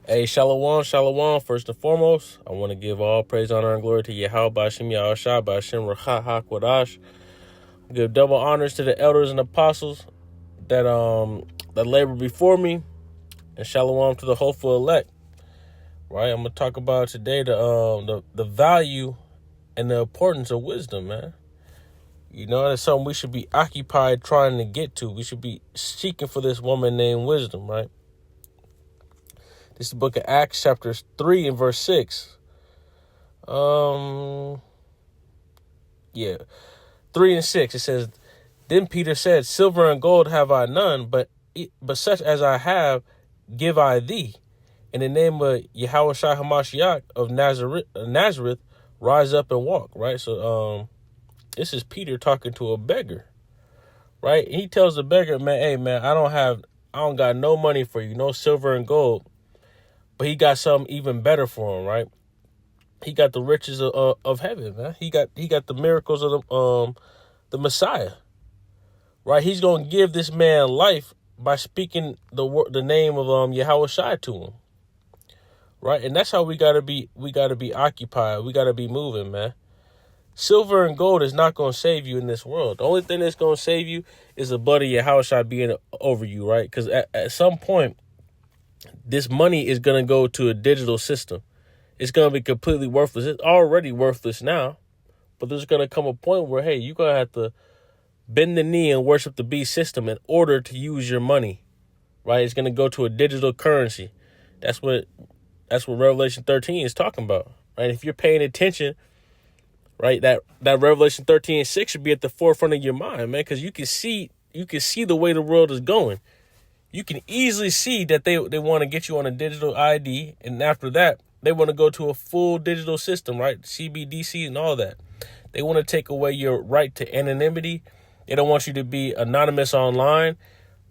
Hey, shalom, shalom. First and foremost, I want to give all praise, honor, and glory to Yahweh, Ba'ashem, Yahushua, Ba'ashem, Rachah, HaKodash. Give double honors to the elders and apostles that labor before me, and shalom to the hopeful elect. Right, I'm gonna talk about today the value and the importance of wisdom, man. You know, that's something we should be occupied trying to get to. We should be seeking for this woman named wisdom, right? This is the book of Acts, chapter 3 and verse 6. 3 and 6. It says, Then Peter said, Silver and gold have I none, but such as I have, give I thee. In the name of Yahushua HaMashiach of Nazareth, rise up and walk. Right? So this is Peter talking to a beggar. Right? And he tells the beggar, man, hey man, I don't got no money for you, no silver and gold. But he got something even better for him, right? He got the riches of heaven, man. He got the miracles of the Messiah, right? He's gonna give this man life by speaking the name of Yahushua to him, right? And that's how we gotta be. We gotta be occupied. We gotta be moving, man. Silver and gold is not gonna save you in this world. The only thing that's gonna save you is the blood of Yahushua being over you, right? Because at some point, this money is going to go to a digital system. It's going to be completely worthless. It's already worthless now, but there's going to come a point where, hey, you're going to have to bend the knee and worship the beast system in order to use your money, right? It's going to go to a digital currency. That's what Revelation 13 is talking about, right? If you're paying attention, right, that Revelation 13:6 should be at the forefront of your mind, man, because you can see the way the world is going. You can easily see that they want to get you on a digital ID. And after that, they want to go to a full digital system, right? CBDC and all that. They want to take away your right to anonymity. They don't want you to be anonymous online,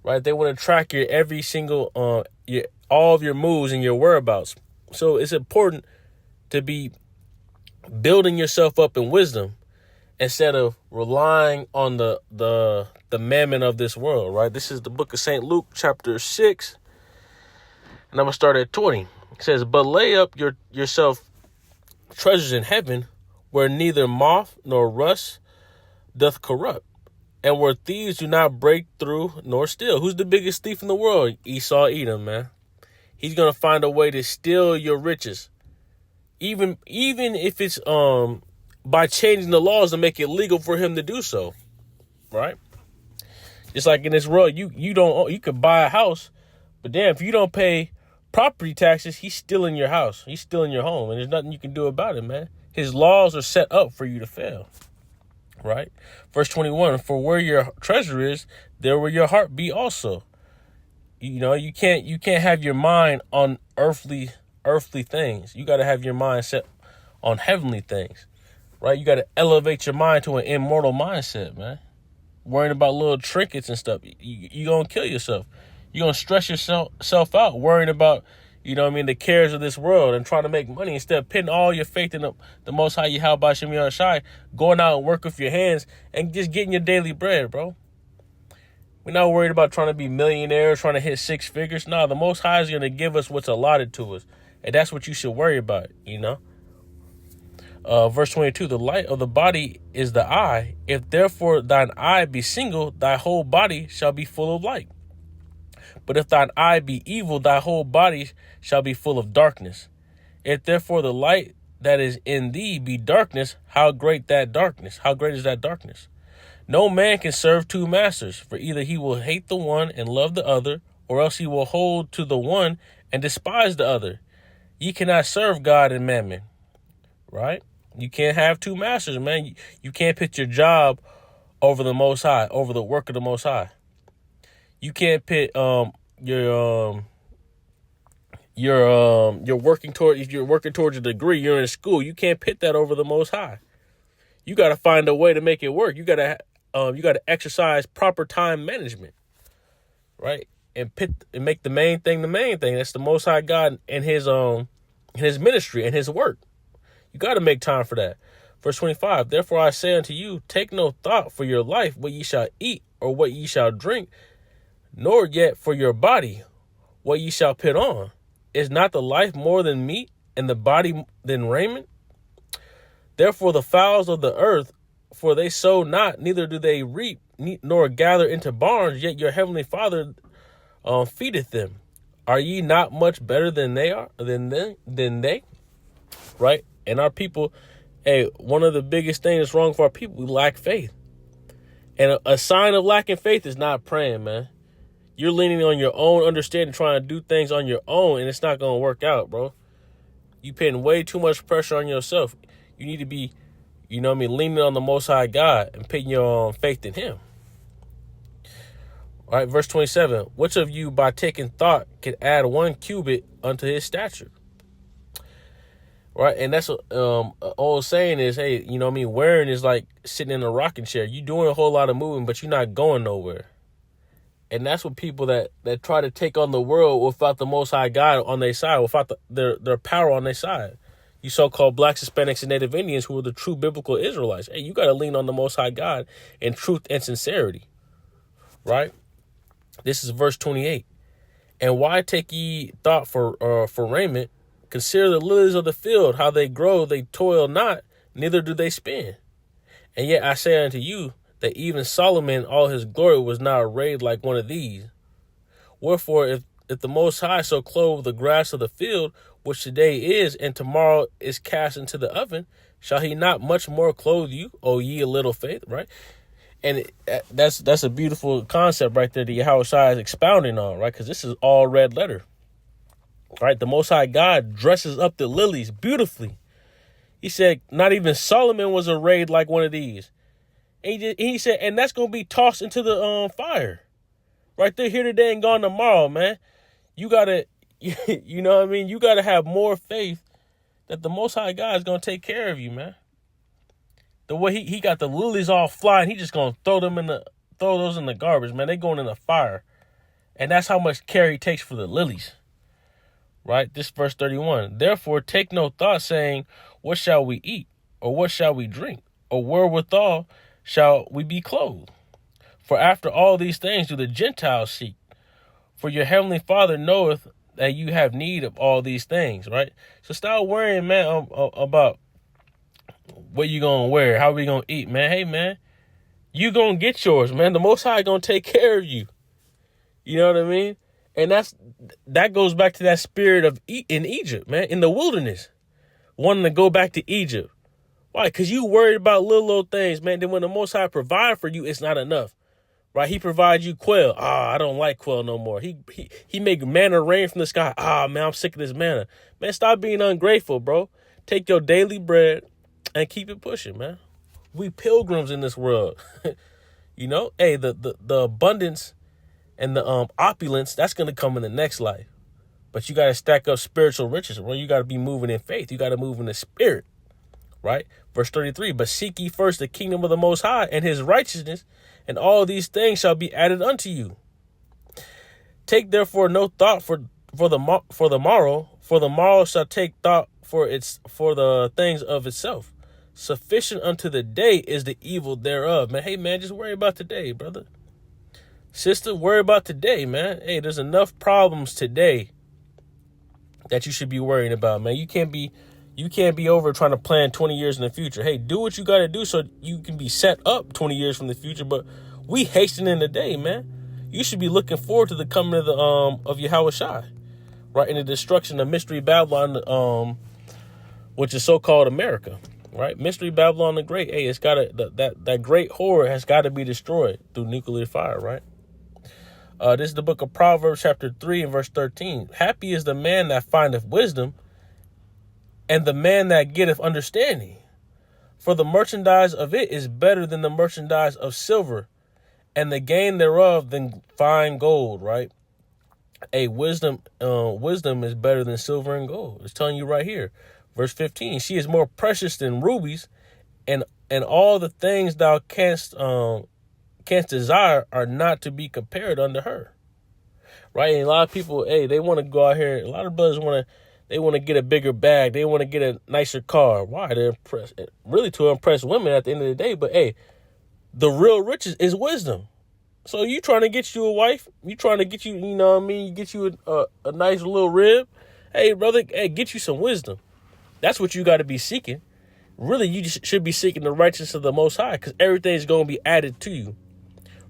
right? They want to track your every single, all of your moves and your whereabouts. So it's important to be building yourself up in wisdom instead of relying on the mammon of this world, right? This is the book of St. Luke, chapter 6, and I'm going to start at 20. It says, But lay up yourself treasures in heaven, where neither moth nor rust doth corrupt, and where thieves do not break through nor steal. Who's the biggest thief in the world? Esau Edom, man. He's going to find a way to steal your riches, even if it's by changing the laws to make it legal for him to do so, right? Just like in this world, you could buy a house, but damn, if you don't pay property taxes, he's stealing your house. He's stealing your home, and there's nothing you can do about it, man. His laws are set up for you to fail, right? Verse 21, for where your treasure is, there will your heart be also. You know, you can't have your mind on earthly things. You got to have your mind set on heavenly things, right? You got to elevate your mind to an immortal mindset, man. Worrying about little trinkets and stuff, you're going to kill yourself. You're going to stress yourself out worrying about, the cares of this world and trying to make money instead of putting all your faith in the Most High Yahweh Ba'ashem Yahushua, going out and work with your hands and just getting your daily bread, bro. We're not worried about trying to be millionaires, trying to hit six figures. No, the Most High is going to give us what's allotted to us. And that's what you should worry about, Verse 22, the light of the body is the eye. If therefore thine eye be single, thy whole body shall be full of light. But if thine eye be evil, thy whole body shall be full of darkness. If therefore the light that is in thee be darkness, how great is that darkness? No man can serve two masters, for either he will hate the one and love the other, or else he will hold to the one and despise the other. Ye cannot serve God and mammon, right? You can't have two masters, man. You can't put your job over the Most High, over the work of the Most High. You can't put if you're working towards a degree, you're in school, you can't put that over the Most High. You got to find a way to make it work. You got to exercise proper time management, right? And make the main thing the main thing. That's the Most High God and his ministry and his work. You got to make time for that. Verse 25, therefore I say unto you, take no thought for your life, what ye shall eat or what ye shall drink, nor yet for your body, what ye shall put on. is not the life more than meat, and the body than raiment? Therefore the fowls of the earth, for they sow not, neither do they reap, nor gather into barns, yet your heavenly Father feedeth them. Are ye not much better than they are? Than they? Right? And our people, hey, one of the biggest things that's wrong for our people, we lack faith. And a sign of lacking faith is not praying, man. You're leaning on your own understanding, trying to do things on your own, and it's not going to work out, bro. You putting way too much pressure on yourself. You need to be, leaning on the Most High God and putting your faith in Him. All right, verse 27. Which of you, by taking thought, can add 1 cubit unto his stature? Right, and that's what old saying is, hey, wearing is like sitting in a rocking chair. You're doing a whole lot of moving, but you're not going nowhere. And that's what people that try to take on the world without the Most High God on their side, without their power on their side. You so-called Blacks, Hispanics, and Native Indians who are the true biblical Israelites. Hey, you got to lean on the Most High God in truth and sincerity. Right? This is verse 28. And why take ye thought for raiment? Consider the lilies of the field, how they grow, they toil not, neither do they spin. And yet I say unto you that even Solomon in all his glory was not arrayed like one of these. Wherefore, if the Most High so clothe the grass of the field, which today is and tomorrow is cast into the oven, shall he not much more clothe you, O ye a little faith? Right? And that's a beautiful concept right there that Yahushua is expounding on, right? Because this is all red letter. Right, the Most High God dresses up the lilies beautifully. He said, not even Solomon was arrayed like one of these. And he said, and that's going to be tossed into the fire. Right there, here today and gone tomorrow, man. You got to, you know what I mean? You got to have more faith that the Most High God is going to take care of you, man. The way he got the lilies all flying, he just going to throw those in the garbage, man. They going in the fire. And that's how much care he takes for the lilies. Right, this verse 31. Therefore, take no thought, saying, what shall we eat? Or what shall we drink? Or wherewithal shall we be clothed? For after all these things do the Gentiles seek. For your heavenly Father knoweth that you have need of all these things, right? So stop worrying, man, about what you going to wear, how we going to eat, man. Hey, man, you going to get yours, man. The Most High going to take care of you. You know what I mean? And that goes back to that spirit of in Egypt, man, in the wilderness, wanting to go back to Egypt. Why? Because you worried about little things, man. Then when the Most High provide for you, it's not enough, right? He provides you quail. I don't like quail no more. He make manna rain from the sky. Man, I'm sick of this manna. Man, stop being ungrateful, bro. Take your daily bread and keep it pushing, man. We pilgrims in this world. Hey, the abundance and the opulence, that's going to come in the next life. But you got to stack up spiritual riches, bro. You got to be moving in faith. You got to move in the spirit, right? Verse 33, but seek ye first the kingdom of the Most High and his righteousness, and all these things shall be added unto you. Take therefore no thought for the morrow, for the morrow shall take thought for the things of itself. Sufficient unto the day is the evil thereof. Man, hey, man, just worry about today, brother. Sister, worry about today, man. Hey, there's enough problems today that you should be worrying about, man. You can't be over trying to plan 20 years in the future. Hey, do what you got to do so you can be set up 20 years from the future. But we hastening the day, man. You should be looking forward to the coming of Yahushua, right? And the destruction of Mystery Babylon, which is so-called America, right? Mystery Babylon the Great. Hey, it's got that great horror has got to be destroyed through nuclear fire, right? This is the book of Proverbs, chapter 3 and verse 13. Happy is the man that findeth wisdom, and the man that getteth understanding. For the merchandise of it is better than the merchandise of silver, and the gain thereof than fine gold, right? Wisdom is better than silver and gold. It's telling you right here. Verse 15, she is more precious than rubies, and all the things thou canst desire are not to be compared unto her. Right? And a lot of people, hey, they want to go out here. A lot of brothers want to get a bigger bag. They want to get a nicer car. Why? They're really to impress women at the end of the day. But hey, the real riches is wisdom. So you trying to get you a wife, you trying to get you, you know what I mean, you get you a nice little rib. Hey, brother, hey, get you some wisdom. That's what you got to be seeking. Really, you just should be seeking the righteousness of the Most High, because everything's going to be added to you,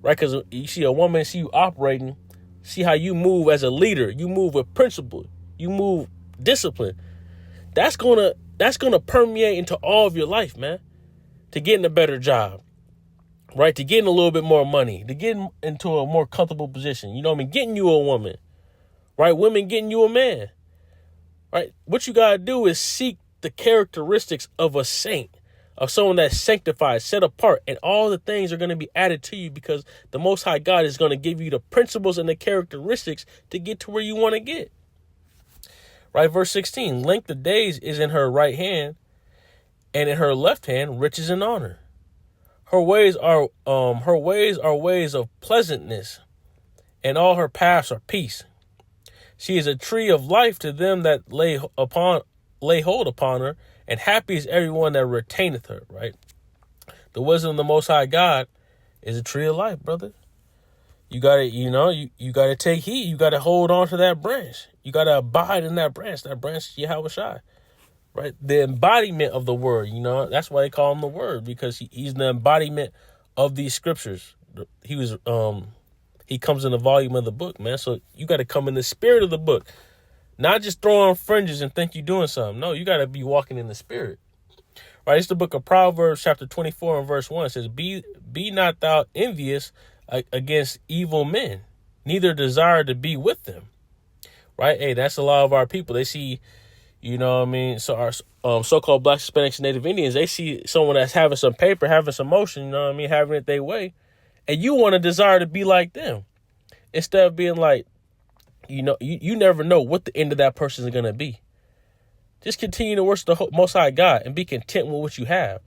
right? Because you see a woman, see you operating, see how you move as a leader. You move with principle. You move discipline. That's gonna permeate into all of your life, man. To getting a better job, right? To getting a little bit more money, to getting into a more comfortable position. You know what I mean? Getting you a woman, right? Women getting you a man, right? What you gotta do is seek the characteristics of a saint, of someone that's sanctified, set apart, and all the things are going to be added to you, because the Most High God is going to give you the principles and the characteristics to get to where you want to get. Right, verse 16, length of days is in her right hand, and in her left hand riches and honor. Her ways are ways of pleasantness, and all her paths are peace. She is a tree of life to them that lay hold upon her, and happy is everyone that retaineth her. Right, the wisdom of the Most High God is a tree of life, brother. You gotta, you gotta take heed. You gotta hold on to that branch. You gotta abide in that branch. That branch is Yahweh Shai, right? The embodiment of the word. That's why they call him the word, because he's the embodiment of these scriptures. He comes in the volume of the book, man. So you got to come in the spirit of the book, not just throw on fringes and think you're doing something. No, you got to be walking in the spirit. Right? It's the book of Proverbs, chapter 24 and verse 1. It says, Be not thou envious against evil men, neither desire to be with them. Right? Hey, that's a lot of our people. They see, so our so-called Blacks, Hispanics, and Native Indians, they see someone that's having some paper, having some motion, having it their way, and you want to desire to be like them, instead of being like, you never know what the end of that person is going to be. Just continue to worship the Most High God and be content with what you have.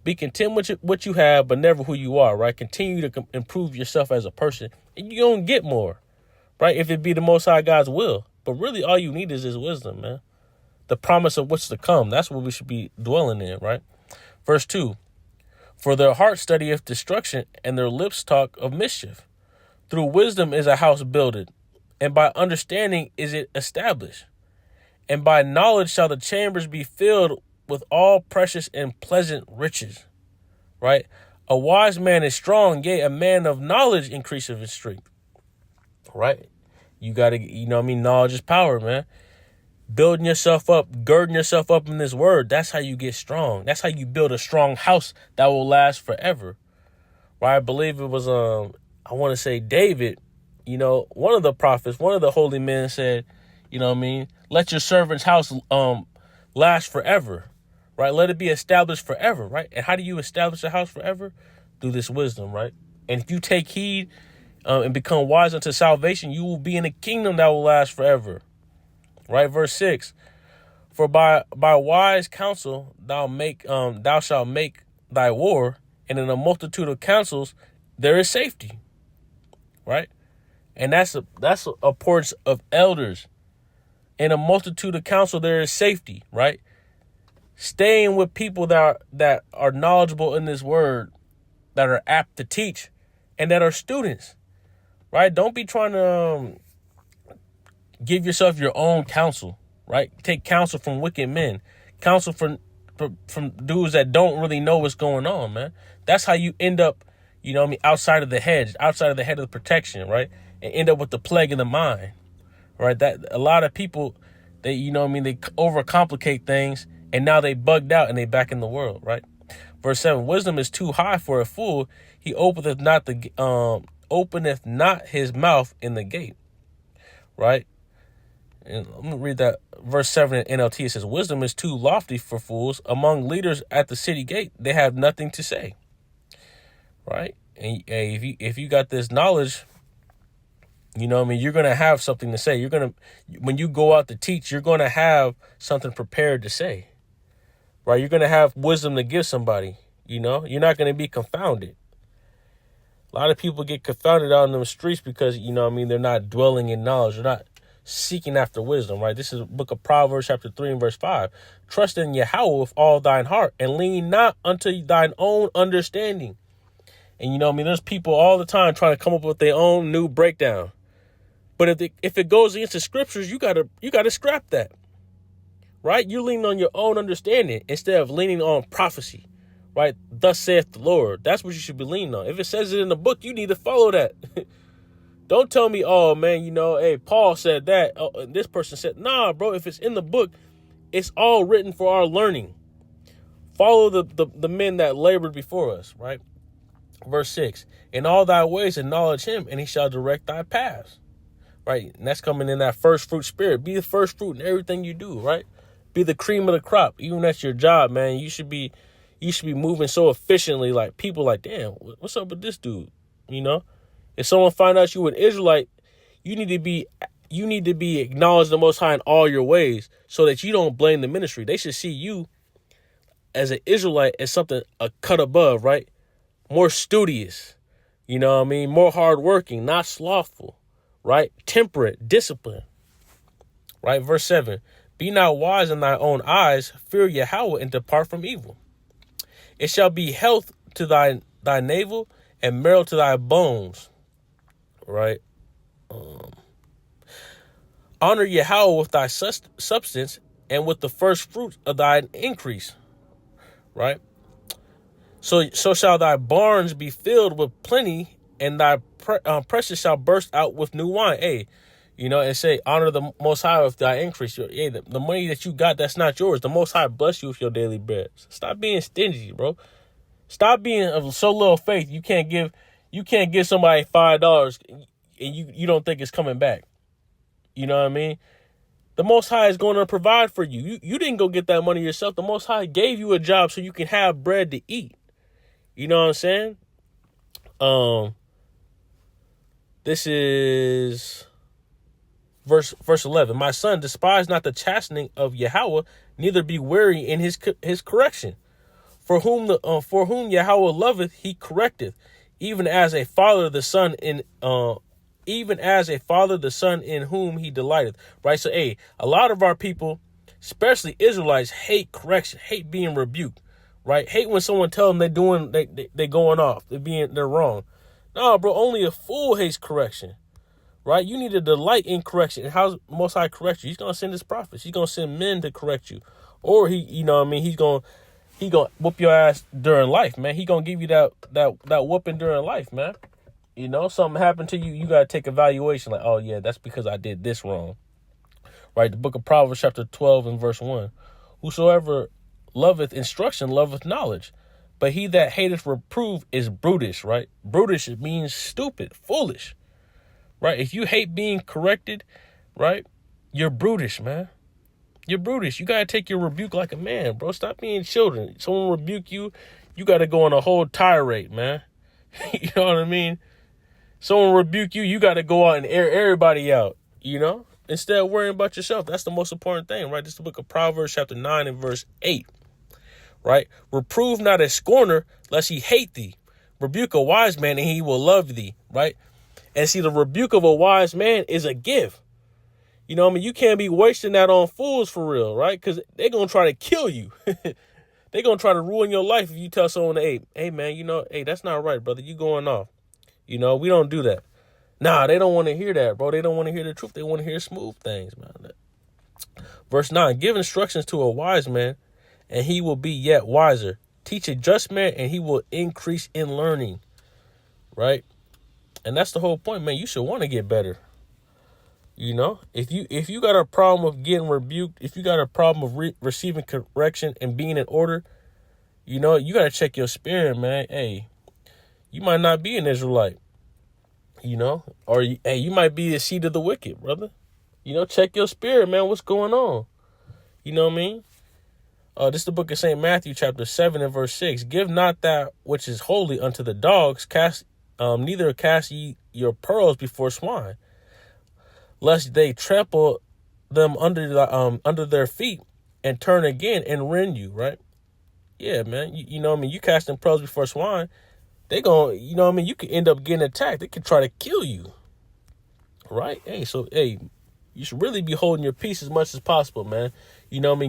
Be content with what you have, but never who you are, right? Continue to improve yourself as a person, and you're going to get more, right? If it be the Most High God's will. But really, all you need is his wisdom, man. The promise of what's to come. That's what we should be dwelling in, right? Verse 2, for their heart studieth destruction, and their lips talk of mischief. Through wisdom is a house builded, and by understanding is it established. And by knowledge shall the chambers be filled with all precious and pleasant riches, right? A wise man is strong, yea, a man of knowledge increaseth his strength, right? You got to, knowledge is power, man. Building yourself up, girding yourself up in this word, that's how you get strong. That's how you build a strong house that will last forever, right? I believe it was, I want to say David, one of the prophets, one of the holy men said, let your servant's house last forever, right? Let it be established forever, right? And how do you establish a house forever? Through this wisdom, right? And if you take heed and become wise unto salvation, you will be in a kingdom that will last forever, right? Verse 6, for by wise counsel thou shalt make thy war, and in a multitude of counsels there is safety, right? And that's a portion of elders. In a multitude of counsel, there is safety, right? Staying with people that are knowledgeable in this word, that are apt to teach, and that are students, right? Don't be trying to give yourself your own counsel, right? Take counsel from wicked men, counsel from dudes that don't really know what's going on, man. That's how you end up, outside of the hedge, outside of the head of the protection, right? And end up with the plague in the mind. Right, that a lot of people, they overcomplicate things, and now they bugged out and they back in the world, right? Verse 7, wisdom is too high for a fool. He openeth not his mouth in the gate, right? And let me read that verse 7 in NLT. It says, wisdom is too lofty for fools. Among leaders at the city gate, they have nothing to say, right? And if you got this knowledge, you're going to have something to say. When you go out to teach, you're going to have something prepared to say, right? You're going to have wisdom to give somebody, you're not going to be confounded. A lot of people get confounded out in the streets because, they're not dwelling in knowledge. They're not seeking after wisdom, right? This is the book of Proverbs, chapter 3 and verse 5. Trust in Yahweh with all thine heart, and lean not unto thine own understanding. And, there's people all the time trying to come up with their own new breakdown. But if it goes against the scriptures, you gotta scrap that. right? You're leaning on your own understanding instead of leaning on prophecy, right? Thus saith the Lord. That's what you should be leaning on. If it says it in the book, you need to follow that. Don't tell me, oh, man, hey, Paul said that. Oh, this person said, nah, bro, if it's in the book, it's all written for our learning. Follow the men that labored before us, right? Verse 6, in all thy ways acknowledge him, and he shall direct thy paths, right? And that's coming in that first fruit spirit. Be the first fruit in everything you do, right? Be the cream of the crop. Even at your job, man, you should be moving so efficiently. Like, people like, damn, what's up with this dude? If someone find out you an Israelite, you need to be acknowledged the Most High in all your ways, so that you don't blame the ministry. They should see you as an Israelite as something a cut above, right? More studious, more hardworking, not slothful, right? Temperate, disciplined, right? Verse 7, be not wise in thy own eyes, fear Yahweh and depart from evil. It shall be health to thy navel and marrow to thy bones, right? Honor Yahweh with thy substance and with the first fruits of thine increase, right? So shall thy barns be filled with plenty, and thy presses shall burst out with new wine. Hey, and say, honor the Most High with thy increase. Hey, the money that you got, that's not yours. The Most High bless you with your daily bread. Stop being stingy, bro. Stop being of so little faith. You can't give somebody $5 and you don't think it's coming back. You know what I mean? The Most High is going to provide for you. You didn't go get that money yourself. The Most High gave you a job so you can have bread to eat. You know what I'm saying? This is verse 11. My son, despise not the chastening of Yahweh, neither be weary in his correction. For whom Yahweh loveth, he correcteth, even as a father the son in whom he delighteth. Right? So, hey, a lot of our people, especially Israelites, hate correction, hate being rebuked. Right? Hate when someone tells them they going off. They're wrong. No, bro, only a fool hates correction. Right? You need to delight in correction. And how's Most High correct you? He's gonna send his prophets. He's gonna send men to correct you. Or he's gonna whoop your ass during life, man. He gonna give you that whooping during life, man. Something happened to you, you gotta take evaluation, like, oh yeah, that's because I did this wrong. Right? The book of Proverbs, chapter 12 and verse 1. Whosoever loveth instruction, loveth knowledge. But he that hateth reproof is brutish, right? Brutish means stupid, foolish, right? If you hate being corrected, right, you're brutish, man. You're brutish. You got to take your rebuke like a man, bro. Stop being children. Someone rebuke you, you got to go on a whole tirade, man. You know what I mean? Someone rebuke you, you got to go out and air everybody out, instead of worrying about yourself. That's the most important thing, right? This is the book of Proverbs, chapter 9 and verse 8. Right? Reprove not a scorner, lest he hate thee. Rebuke a wise man, and he will love thee. Right? And see, the rebuke of a wise man is a gift. You can't be wasting that on fools for real, right? Because they're going to try to kill you. They're going to try to ruin your life if you tell someone, hey, man, hey, that's not right, brother. You going off. We don't do that. Nah, they don't want to hear that, bro. They don't want to hear the truth. They want to hear smooth things, man. Verse 9, give instructions to a wise man, and he will be yet wiser. Teach a just man, and he will increase in learning. Right? And that's the whole point, man. You should want to get better. If you got a problem of getting rebuked, if you got a problem of receiving correction and being in order, you got to check your spirit, man. Hey, you might not be an Israelite, or you might be the seed of the wicked, brother. Check your spirit, man. What's going on? You know what I mean? This is the book of St. Matthew, chapter 7 and verse 6. Give not that which is holy unto the dogs, neither cast ye your pearls before swine, lest they trample them under their feet and turn again and rend you, right? Yeah, man. You cast them pearls before swine, they gonna, you could end up getting attacked. They could try to kill you, right? Hey, you should really be holding your peace as much as possible, man.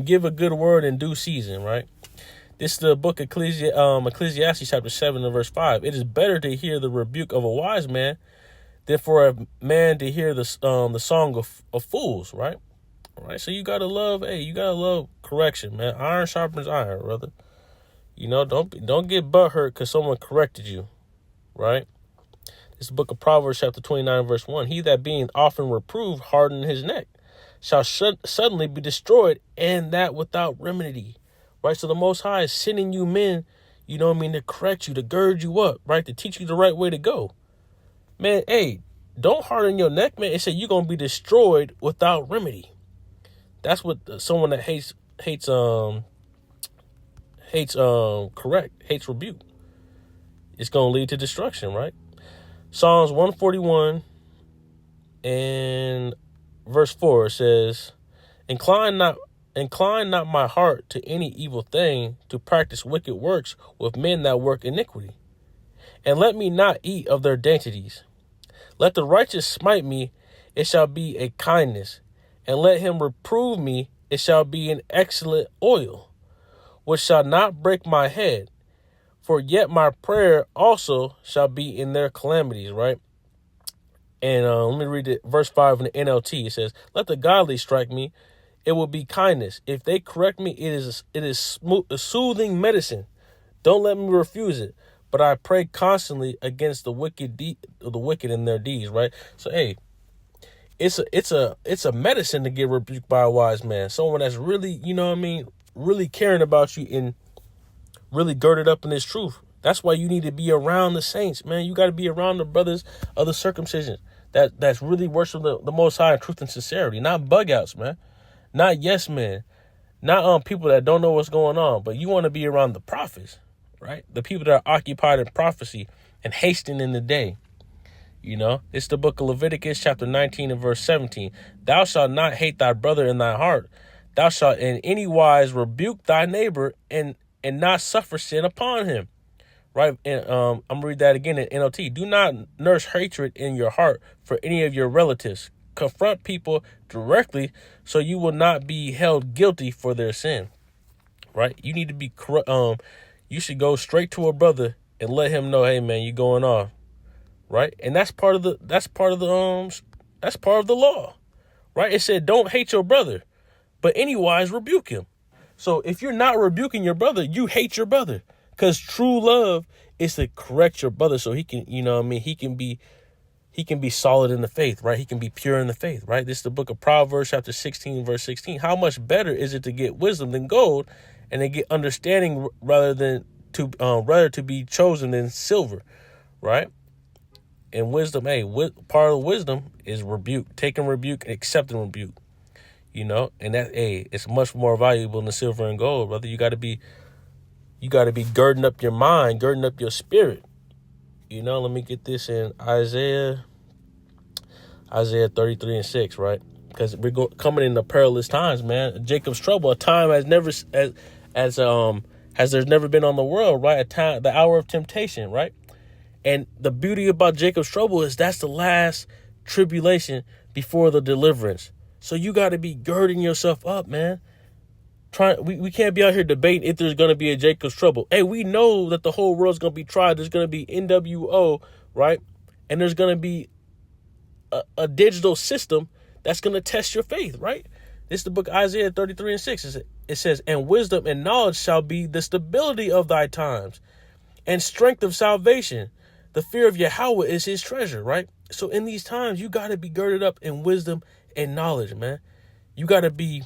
Give a good word in due season, right? This is the book of Ecclesiastes, chapter 7 and verse 5. It is better to hear the rebuke of a wise man than for a man to hear the song of fools, right? All right, so you gotta love correction, man. Iron sharpens iron, brother. Don't get butthurt because someone corrected you, right? This is the book of Proverbs, chapter 29, verse 1. He that being often reproved harden his neck shall suddenly be destroyed, and that without remedy, right? So the Most High is sending you men, to correct you, to gird you up, right? To teach you the right way to go. Man, hey, don't harden your neck, man. It said you're going to be destroyed without remedy. That's what someone that hates rebuke. It's going to lead to destruction, right? Psalms 141 and verse 4 says, Incline not my heart to any evil thing, to practice wicked works with men that work iniquity. And let me not eat of their dainties. Let the righteous smite me, it shall be a kindness. And let him reprove me, it shall be an excellent oil, which shall not break my head. For yet my prayer also shall be in their calamities, right? And let me read it, verse 5 in the NLT. It says, let the godly strike me, it will be kindness. If they correct me, it is a soothing medicine. Don't let me refuse it. But I pray constantly against the wicked in their deeds, right? So hey, it's a medicine to get rebuked by a wise man, someone that's really, really caring about you and really girded up in his truth. That's why you need to be around the saints, man. You got to be around the brothers of the circumcision that's really worship the Most High in truth and sincerity, not bug outs, man, not yes men, not people that don't know what's going on. But you want to be around the prophets, right? The people that are occupied in prophecy and hastening in the day. It's the book of Leviticus, chapter 19 and verse 17. Thou shalt not hate thy brother in thy heart. Thou shalt in any wise rebuke thy neighbor and not suffer sin upon him. Right. And I'm going to read that again in NLT. Do not nurse hatred in your heart for any of your relatives. Confront people directly so you will not be held guilty for their sin. Right. You need to be you should go straight to a brother and let him know, hey, man, you're going off. Right. And that's part of the law. Right. It said don't hate your brother, but anywise rebuke him. So if you're not rebuking your brother, you hate your brother, because true love is to correct your brother so he can, he can be solid in the faith, right? He can be pure in the faith, right? This is the book of Proverbs, chapter 16, verse 16. How much better is it to get wisdom than gold, and to get understanding rather to be chosen than silver, right? And wisdom, part of wisdom is rebuke, taking rebuke and accepting rebuke. And that, it's much more valuable than silver and gold, brother. You got to be girding up your mind, girding up your spirit. Let me get this in Isaiah 33 and 6, right? Because we're coming into perilous times, man. Jacob's trouble, a time as there's never been on the world, right? A time, the hour of temptation, right? And the beauty about Jacob's trouble is that's the last tribulation before the deliverance. So you got to be girding yourself up, man. We can't be out here debating if there's going to be a Jacob's trouble. Hey, we know that the whole world's going to be tried. There's going to be NWO, right? And there's going to be a digital system that's going to test your faith, right? This is the book Isaiah 33 and 6. It says, and wisdom and knowledge shall be the stability of thy times, and strength of salvation. The fear of Yahweh is his treasure, right? So in these times, you got to be girded up in wisdom and knowledge, man. You got to be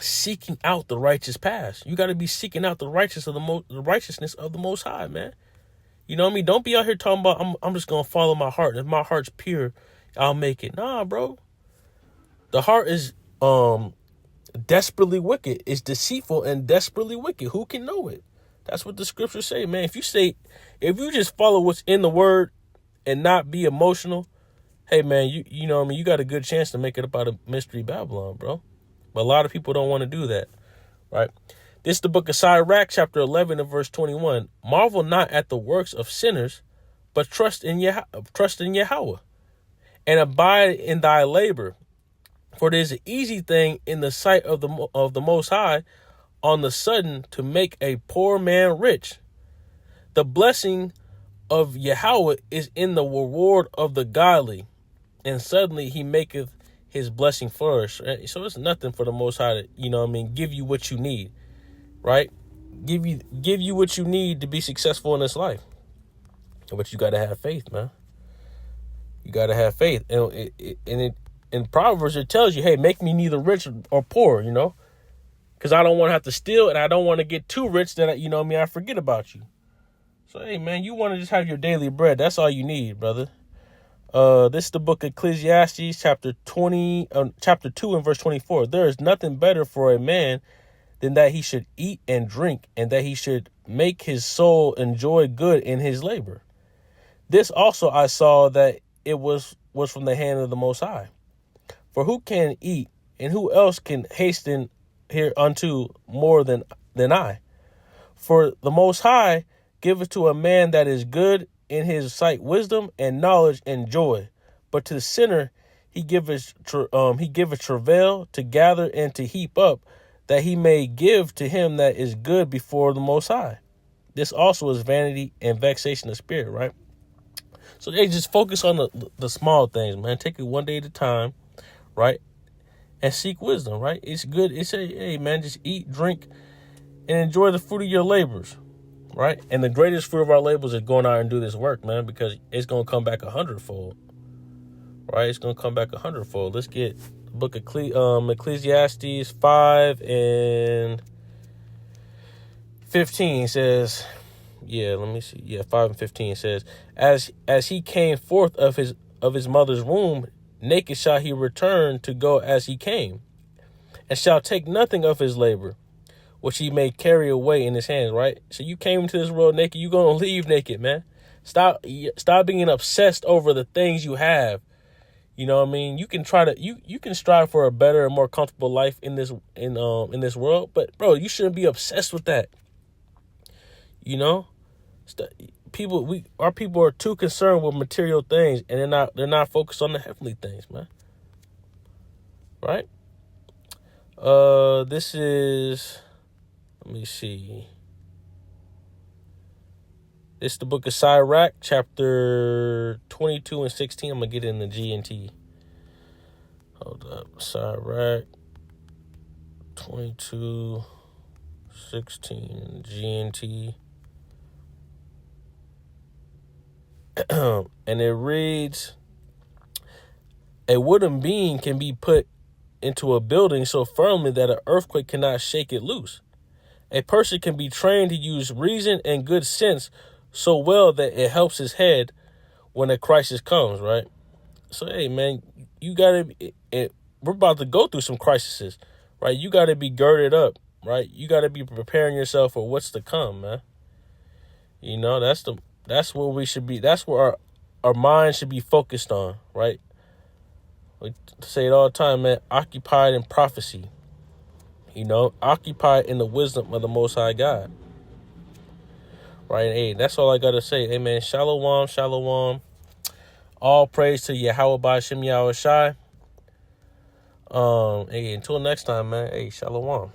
seeking out the righteous path. You got to be seeking out the righteousness of the Most High, man. You know what I mean? Don't be out here talking about, I'm just going to follow my heart. If my heart's pure, I'll make it. Nah, bro. The heart is desperately wicked. It's deceitful and desperately wicked. Who can know it? That's what the scriptures say, man. If you just follow what's in the word and not be emotional, hey, man, you know what I mean? You got a good chance to make it up out of Mystery Babylon, bro. But a lot of people don't want to do that, right? This is the book of Sirach, chapter 11 and verse 21. Marvel not at the works of sinners, but trust in Yahweh, and abide in thy labor. For it is an easy thing in the sight of the Most High on the sudden to make a poor man rich. The blessing of Yahweh is in the reward of the godly, and suddenly he maketh his blessing flourish. Right? So it's nothing for the Most High to, give you what you need, right? Give you what you need to be successful in this life. But you got to have faith, man. You got to have faith. And in Proverbs, it tells you, hey, make me neither rich or poor, because I don't want to have to steal, and I don't want to get too rich that, I forget about you. So, hey, man, you want to just have your daily bread. That's all you need, brother. This is the book of Ecclesiastes, chapter 2 and verse 24. There is nothing better for a man than that he should eat and drink, and that he should make his soul enjoy good in his labor. This also I saw that it was from the hand of the Most High. For who can eat, and who else can hasten hereunto more than I? For the Most High giveth to a man that is good in his sight wisdom and knowledge and joy. But to the sinner he giveth travail to gather and to heap up, that he may give to him that is good before the Most High. This also is vanity and vexation of spirit, right? So they just focus on the small things, man. Take it one day at a time, right? And seek wisdom, right? It's good. It's hey, man, just eat, drink, and enjoy the fruit of your labors, right? And the greatest fruit of our labors is going out and do this work, man, because it's going to come back 100-fold, right? It's going to come back 100-fold. Let's get the book of Ecclesiastes 5 and 15 says, let me see. 5 and 15 says, as he came forth of his mother's womb, naked shall he return to go as he came, and shall take nothing of his labor, which he may carry away in his hands, right? So you came into this world naked, you're going to leave naked, man. Stop being obsessed over the things you have. You know what I mean? You can try to you can strive for a better and more comfortable life in this world, but bro, you shouldn't be obsessed with that. Our people are too concerned with material things, and they're not focused on the heavenly things, man. Right? This is, let me see. This is the book of Sirach, chapter 22 and 16. I'm gonna get it in the G&T. Hold up, Sirach 22, 16 G&T. And it reads, a wooden beam can be put into a building so firmly that an earthquake cannot shake it loose. A person can be trained to use reason and good sense so well that it helps his head when a crisis comes, right? So, hey, man, you got to, we're about to go through some crises, right? You got to be girded up, right? You got to be preparing yourself for what's to come, man. That's where we should be. That's where our mind should be focused on, right? We say it all the time, man. Occupied in prophecy. Occupied in the wisdom of the Most High God. Right? Hey, that's all I got to say. Hey, man, shalom, shalom. All praise to Yahweh B'Shem Yahweh Shai. Hey, until next time, man. Hey, shalom.